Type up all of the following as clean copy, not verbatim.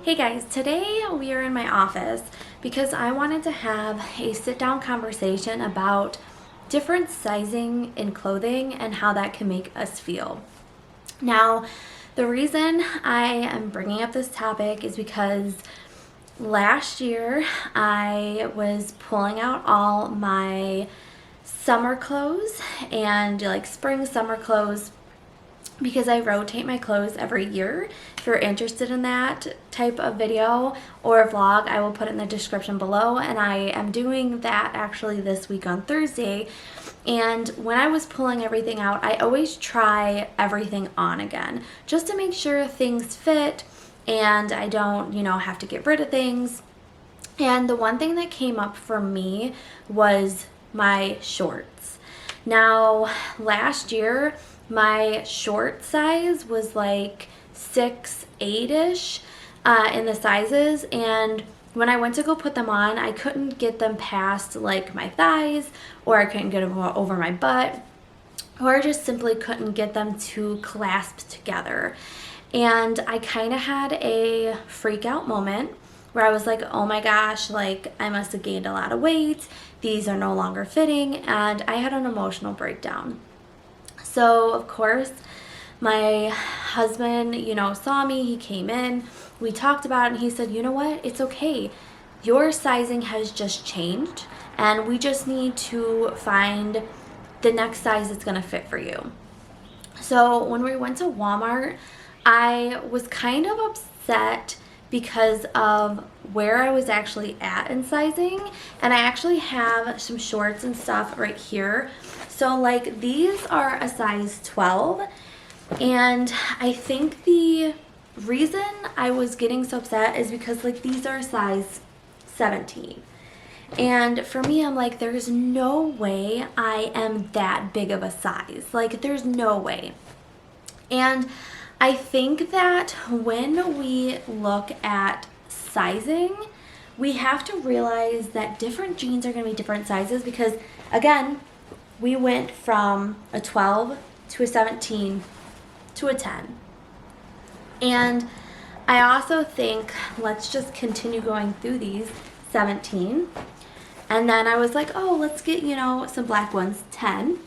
Hey guys, today we are in my office because I wanted to have a sit-down conversation about different sizing in clothing and how that can make us feel. Now, the reason I am bringing up this topic is because last year I was pulling out all my summer clothes and like spring summer clothes because I rotate my clothes every year. If you're interested in that type of video or vlog, I will put it in the description below, and I am doing that actually this week on Thursday. And when I was pulling everything out, I always try everything on again just to make sure things fit and I don't, have to get rid of things. And the one thing that came up for me was my shorts. Now, last year, my short size was like 6'8"-ish in the sizes, and when I went to go put them on, I couldn't get them past like my thighs, or I couldn't get them over my butt, or I just simply couldn't get them to clasp together. And I kind of had a freak out moment where I was like, oh my gosh, like I must have gained a lot of weight, these are no longer fitting, and I had an emotional breakdown. So, of course, my husband, saw me, he came in, we talked about it, and he said, you know what, it's okay. Your sizing has just changed, and we just need to find the next size that's going to fit for you. So, when we went to Walmart, I was kind of upset because of where I was actually at in sizing, and I actually have some shorts and stuff right here. So like these are a size 12, and I think the reason I was getting so upset is because like these are a size 17. And for me, I'm like, there's no way I am that big of a size. Like there's no way. And I think that when we look at sizing, we have to realize that different jeans are going to be different sizes because, again, we went from a 12 to a 17 to a 10. And I also think, let's just continue going through these, 17. And then I was like, oh, let's get, some black ones, 10.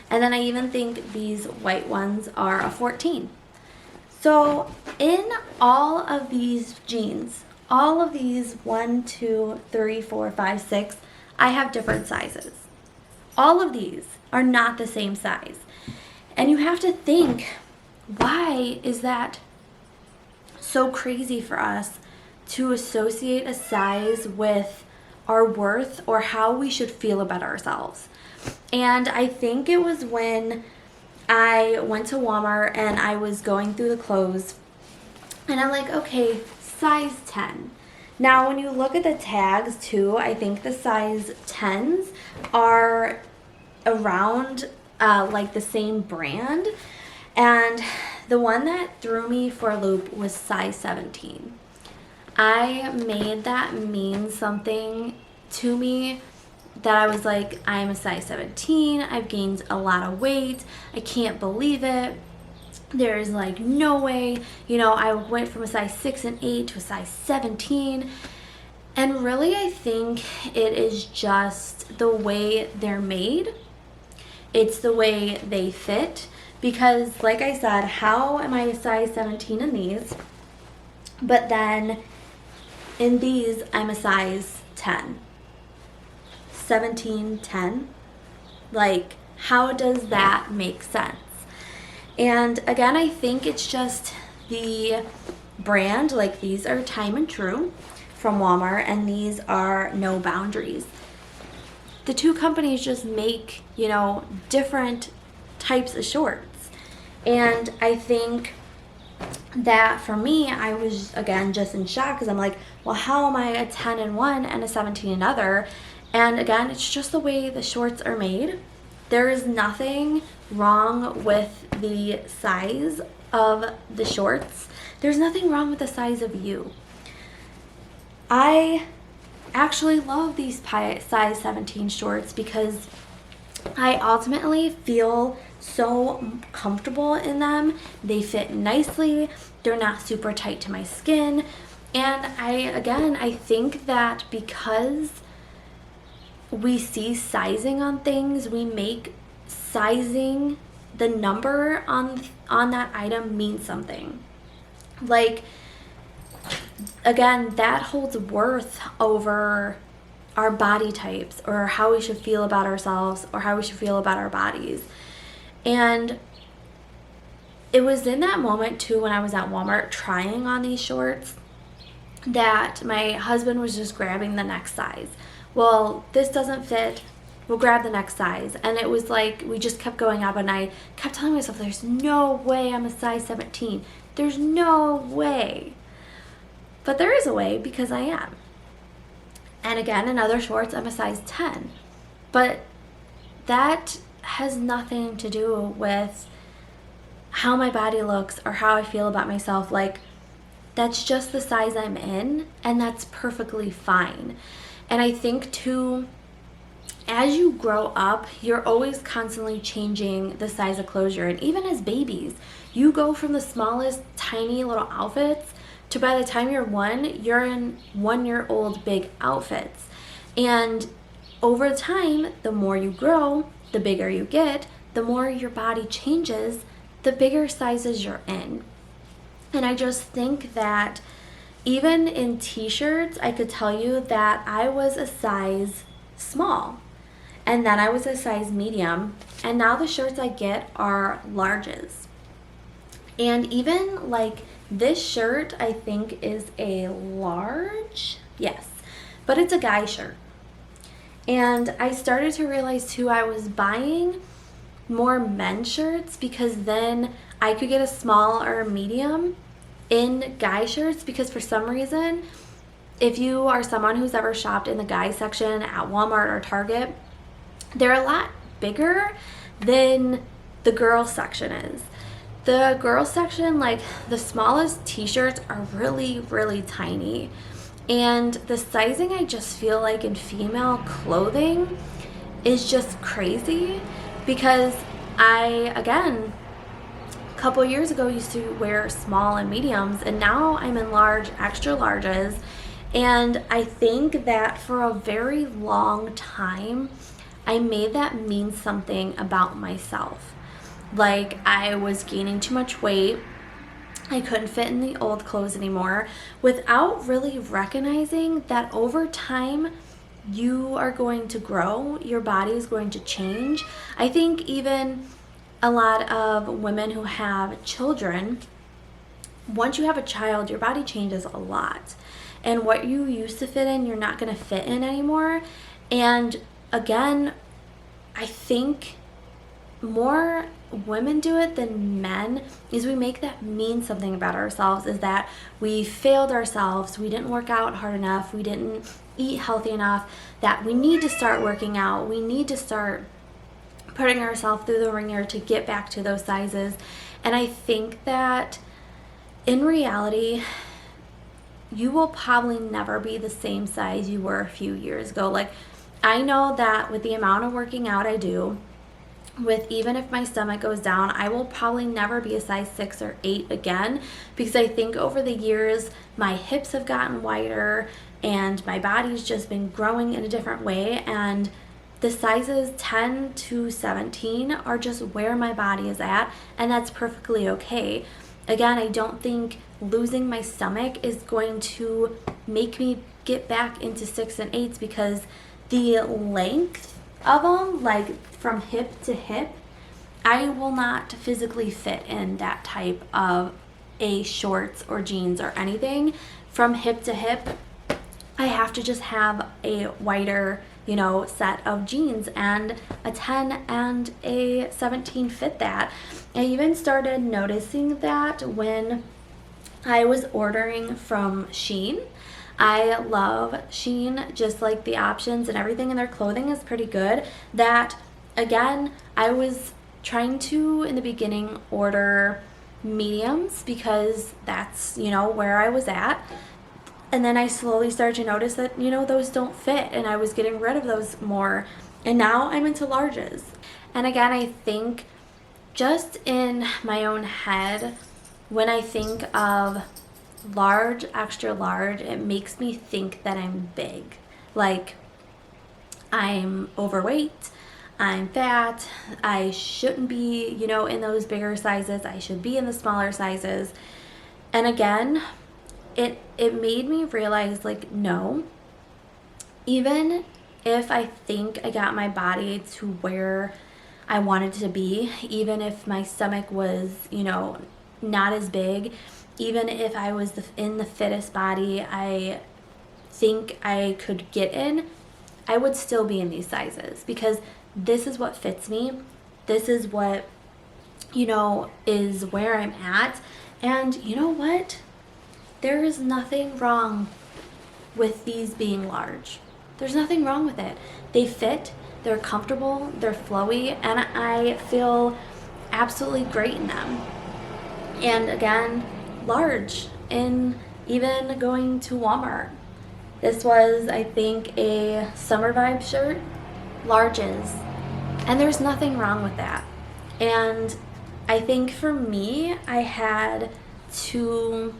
And then I even think these white ones are a 14. So in all of these jeans, all of these 1, 2, 3, 4, 5, 6, I have different sizes. All of these are not the same size. And you have to think, why is that so crazy for us to associate a size with our worth or how we should feel about ourselves? And I think it was when I went to Walmart and I was going through the clothes and I'm like, okay, size 10. Now, when you look at the tags too, I think the size 10s are around like the same brand. And the one that threw me for a loop was size 17. I made that mean something to me that I was like, I'm a size 17, I've gained a lot of weight, I can't believe it, there's like no way, I went from a size 6 and 8 to a size 17, and really I think it is just the way they're made, it's the way they fit, because like I said, how am I a size 17 in these, but then in these I'm a size 10? 17, 10, like how does that make sense? And again, I think it's just the brand, like these are Time and True from Walmart and these are No Boundaries. The two companies just make, different types of shorts. And I think that for me, I was again just in shock because I'm like, well, how am I a 10 in one and a 17 in another? And again, it's just the way the shorts are made. There is nothing wrong with the size of the shorts. There's nothing wrong with the size of you. I actually love these size 17 shorts because I ultimately feel so comfortable in them. They fit nicely. They're not super tight to my skin. And I think that because we see sizing on things, we make sizing, the number on that item, mean something. Like, again, that holds worth over our body types or how we should feel about ourselves or how we should feel about our bodies. And it was in that moment too, when I was at Walmart trying on these shorts, that my husband was just grabbing the next size. Well, this doesn't fit, we'll grab the next size. And it was like we just kept going up, and I kept telling myself, there's no way I'm a size 17. There's no way. But there is a way, because I am. And again, in other shorts, I'm a size 10. But that has nothing to do with how my body looks or how I feel about myself. Like, that's just the size I'm in, and that's perfectly fine. And I think too, as you grow up, you're always constantly changing the size of clothes you're in. Even as babies, you go from the smallest tiny little outfits to, by the time you're in 1-year-old big outfits. And over time, the more you grow, the bigger you get, the more your body changes, the bigger sizes you're in. And I just think that even in t-shirts, I could tell you that I was a size small, and then I was a size medium, and now the shirts I get are larges. And even like this shirt, I think is a large, yes, but it's a guy shirt. And I started to realize too, I was buying more men's shirts because then I could get a small or a medium in guy shirts, because for some reason, if you are someone who's ever shopped in the guy section at Walmart or Target, they're a lot bigger than the girl section is. The girl section, like the smallest t-shirts are really, really tiny. And the sizing, I just feel like in female clothing is just crazy, because again, a couple years ago used to wear small and mediums, and now I'm in large, extra larges. And I think that for a very long time, I made that mean something about myself. Like, I was gaining too much weight, I couldn't fit in the old clothes anymore, without really recognizing that over time, you are going to grow, your body is going to change. I think even a lot of women who have children, once you have a child, your body changes a lot. And what you used to fit in, you're not going to fit in anymore. And again, I think more women do it than men, is we make that mean something about ourselves, is that we failed ourselves, we didn't work out hard enough, we didn't eat healthy enough, that we need to start working out, we need to start putting ourselves through the ringer to get back to those sizes. And I think that in reality, you will probably never be the same size you were a few years ago. Like, I know that with the amount of working out I do, with even if my stomach goes down, I will probably never be a size 6 or 8 again, because I think over the years my hips have gotten wider and my body's just been growing in a different way, and the sizes 10 to 17 are just where my body is at, and that's perfectly okay. Again, I don't think losing my stomach is going to make me get back into 6 and 8s, because the length of them, like from hip to hip, I will not physically fit in that type of a shorts or jeans or anything. From hip to hip, I have to just have a wider, set of jeans, and a 10 and a 17 fit that. I even started noticing that when I was ordering from Shein. I love Shein, just like the options and everything in their clothing is pretty good. That, again, I was trying to, in the beginning, order mediums because that's, where I was at. And then I slowly started to notice that, those don't fit, and I was getting rid of those more. And now I'm into larges. And again, I think just in my own head, when I think of large, extra large, it makes me think that I'm big. Like, I'm overweight, I'm fat, I shouldn't be, in those bigger sizes. I should be in the smaller sizes. And again, it made me realize, like, no, even if I think I got my body to where I wanted to be, even if my stomach was, not as big, even if I was in the fittest body I think I could get in, I would still be in these sizes because this is what fits me. This is what, is where I'm at. And you know what? There is nothing wrong with these being large. There's nothing wrong with it. They fit, they're comfortable, they're flowy, and I feel absolutely great in them. And again, large in even going to Walmart. This was, I think, a summer vibe shirt, larges. And there's nothing wrong with that. And I think for me, I had to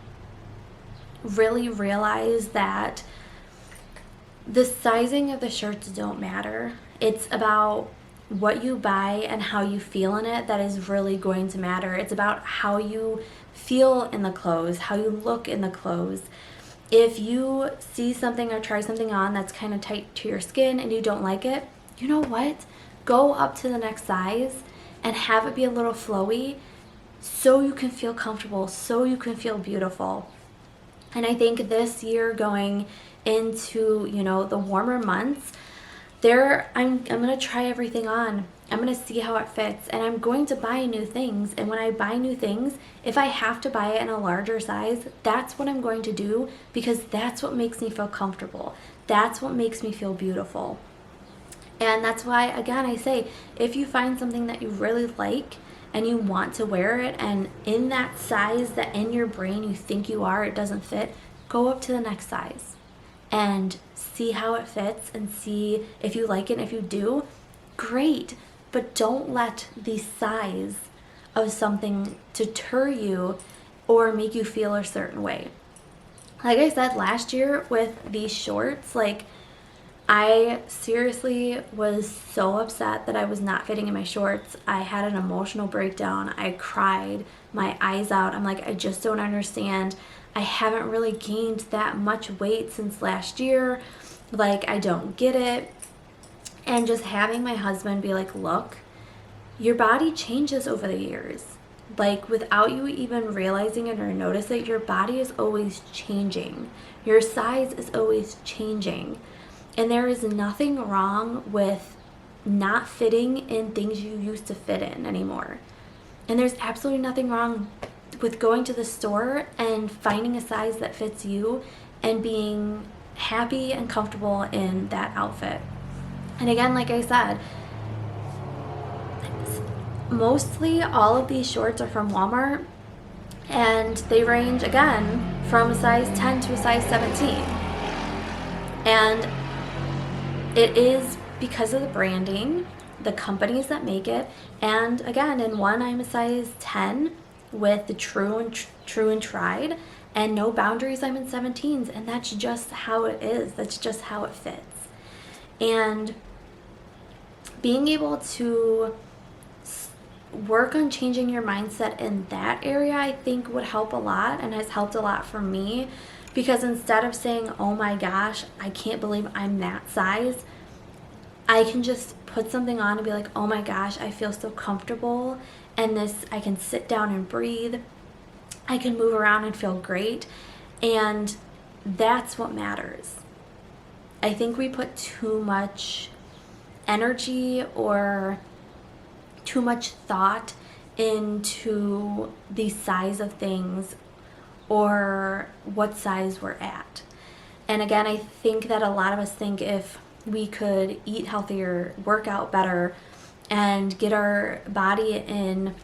really realize that the sizing of the shirts don't matter. It's about what you buy and how you feel in it that is really going to matter. It's about how you feel in the clothes, how you look in the clothes. If you see something or try something on that's kind of tight to your skin and you don't like it, you know what? Go up to the next size and have it be a little flowy so you can feel comfortable, so you can feel beautiful. And I think this year going into, the warmer months, I'm going to try everything on. I'm going to see how it fits, and I'm going to buy new things. And when I buy new things, if I have to buy it in a larger size, that's what I'm going to do because that's what makes me feel comfortable. That's what makes me feel beautiful. And that's why, again, I say, if you find something that you really like and you want to wear it, and in that size that in your brain you think you are, it doesn't fit, go up to the next size and see how it fits and see if you like it. And if you do, great. But don't let the size of something deter you or make you feel a certain way. Like I said last year with these shorts, like, I seriously was so upset that I was not fitting in my shorts. I had an emotional breakdown. I cried my eyes out. I'm like, I just don't understand. I haven't really gained that much weight since last year. Like, I don't get it. And just having my husband be like, look, your body changes over the years. Like, without you even realizing it or notice it, your body is always changing. Your size is always changing. And there is nothing wrong with not fitting in things you used to fit in anymore. And there's absolutely nothing wrong with going to the store and finding a size that fits you and being happy and comfortable in that outfit. And again, like I said, mostly all of these shorts are from Walmart, and they range, again, from a size 10 to a size 17. And it is because of the branding, the companies that make it, and again, in one I'm a size 10 with the true and tried, and no boundaries I'm in 17s, and that's just how it is. That's just how it fits. And being able to work on changing your mindset in that area, I think would help a lot and has helped a lot for me. Because instead of saying, oh my gosh, I can't believe I'm that size, I can just put something on and be like, oh my gosh, I feel so comfortable. And this, I can sit down and breathe. I can move around and feel great. And that's what matters. I think we put too much energy or too much thought into the size of things or what size we're at. And again, I think that a lot of us think if we could eat healthier, work out better, and get our body in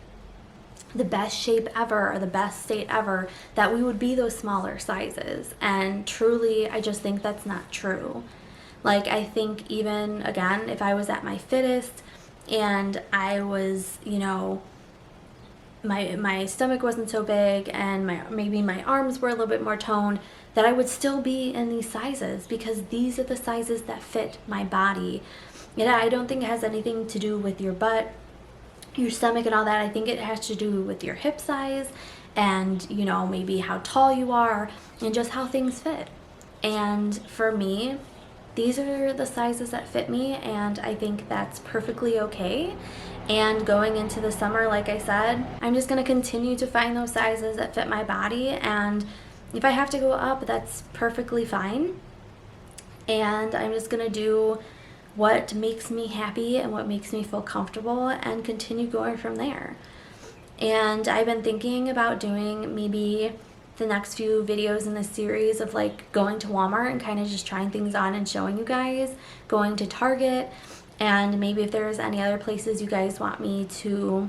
the best shape ever or the best state ever, that we would be those smaller sizes. And truly, I just think that's not true. Like, I think even, again, if I was at my fittest and I was, my stomach wasn't so big and maybe my arms were a little bit more toned, that I would still be in these sizes because these are the sizes that fit my body. And I don't think it has anything to do with your butt, your stomach and all that. I think it has to do with your hip size and, you know, maybe how tall you are and just how things fit. And for me, these are the sizes that fit me, and I think that's perfectly okay. And going into the summer, like I said, I'm just going to continue to find those sizes that fit my body, and if I have to go up, that's perfectly fine. And I'm just going to do what makes me happy and what makes me feel comfortable and continue going from there. And I've been thinking about doing maybe the next few videos in this series of like going to Walmart and kind of just trying things on and showing you guys, going to Target, and maybe if there's any other places you guys want me to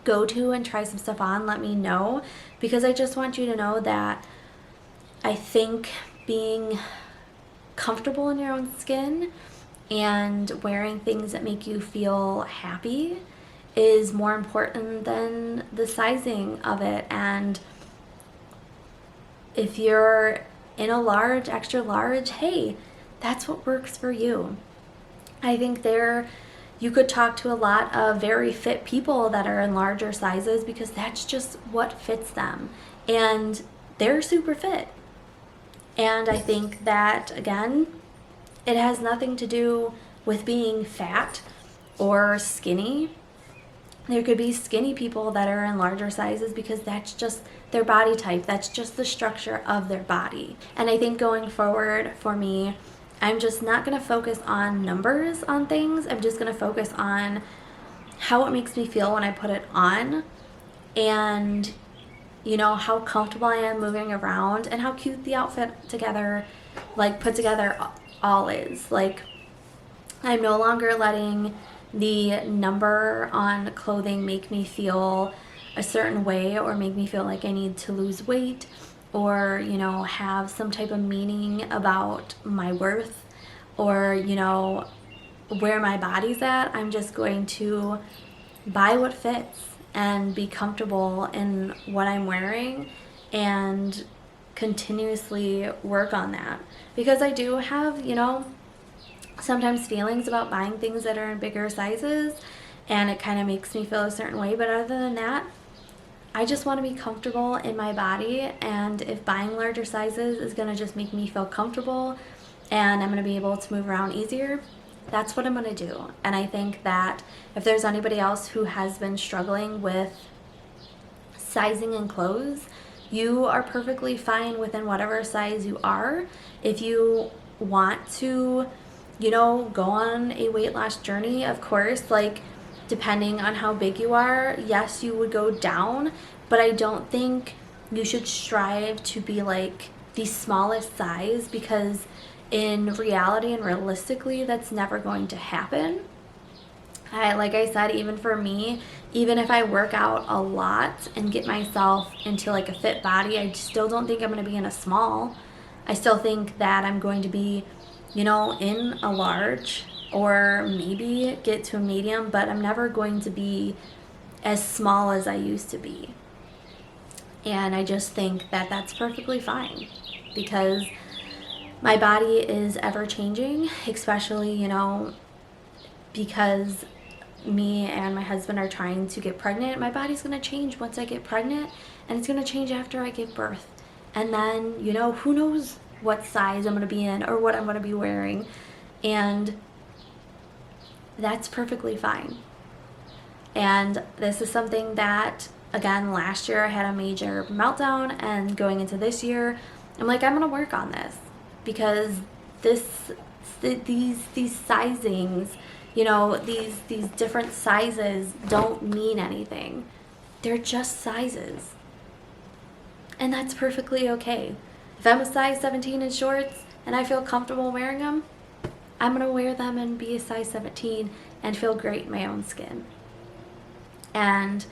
go to and try some stuff on, let me know, because I just want you to know that I think being comfortable in your own skin and wearing things that make you feel happy is more important than the sizing of it. And if you're in a large, extra large, hey, that's what works for you. I think you could talk to a lot of very fit people that are in larger sizes because that's just what fits them. And they're super fit. And I think that, again, it has nothing to do with being fat or skinny. There could be skinny people that are in larger sizes because that's just their body type. That's just the structure of their body. And I think going forward for me, I'm just not going to focus on numbers on things. I'm just going to focus on how it makes me feel when I put it on, and, you know, how comfortable I am moving around and how cute the outfit together, like put together all is. Like, I'm no longer letting the number on clothing make me feel a certain way or make me feel like I need to lose weight or, you know, have some type of meaning about my worth or, you know, where my body's at. I'm just going to buy what fits and be comfortable in what I'm wearing and continuously work on that, because I do have, you know, sometimes feelings about buying things that are in bigger sizes and it kind of makes me feel a certain way. But other than that, I just want to be comfortable in my body, and if buying larger sizes is going to just make me feel comfortable and I'm going to be able to move around easier, that's what I'm going to do. And I think that if there's anybody else who has been struggling with sizing in clothes, you are perfectly fine within whatever size you are. If you want to, you know, go on a weight loss journey, of course, like, depending on how big you are, yes, you would go down, but I don't think you should strive to be like the smallest size, because in reality and realistically, that's never going to happen. Like I said, even for me, even if I work out a lot and get myself into like a fit body, I still don't think I'm going to be in a small. I still think that I'm going to be, you know, in a large or maybe get to a medium, but I'm never going to be as small as I used to be. And I just think that that's perfectly fine, because my body is ever changing, especially, you know, because me and my husband are trying to get pregnant. My body's going to change once I get pregnant, and it's going to change after I give birth. And then, you know, who knows what size I'm going to be in or what I'm going to be wearing. And that's perfectly fine. And this is something that, again, last year I had a major meltdown, and going into this year, I'm like, I'm going to work on this, because these sizings, you know, these different sizes don't mean anything. They're just sizes. And that's perfectly okay. If I'm a size 17 in shorts and I feel comfortable wearing them, I'm going to wear them and be a size 17 and feel great in my own skin. And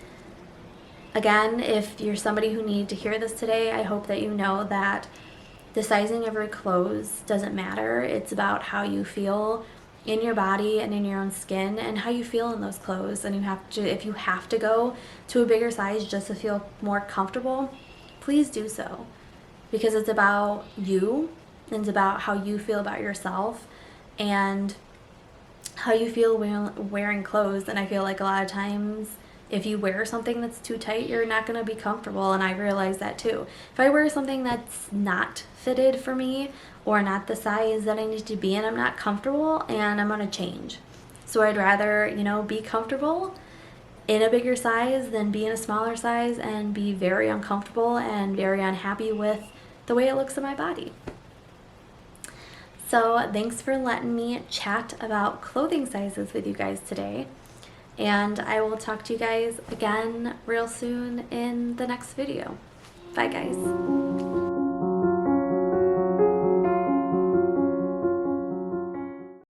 again, if you're somebody who needed to hear this today, I hope that you know that the sizing of your clothes doesn't matter. It's about how you feel in your body and in your own skin and how you feel in those clothes. And if you have to go to a bigger size just to feel more comfortable, please do so, because it's about you and it's about how you feel about yourself and how you feel wearing clothes. And I feel like a lot of times if you wear something that's too tight, you're not going to be comfortable, and I realize that too. If I wear something that's not fitted for me or not the size that I need to be in, I'm not comfortable and I'm going to change. So I'd rather, be comfortable in a bigger size than be in a smaller size and be very uncomfortable and very unhappy with the way it looks in my body. So thanks for letting me chat about clothing sizes with you guys today. And I will talk to you guys again real soon in the next video. Bye guys.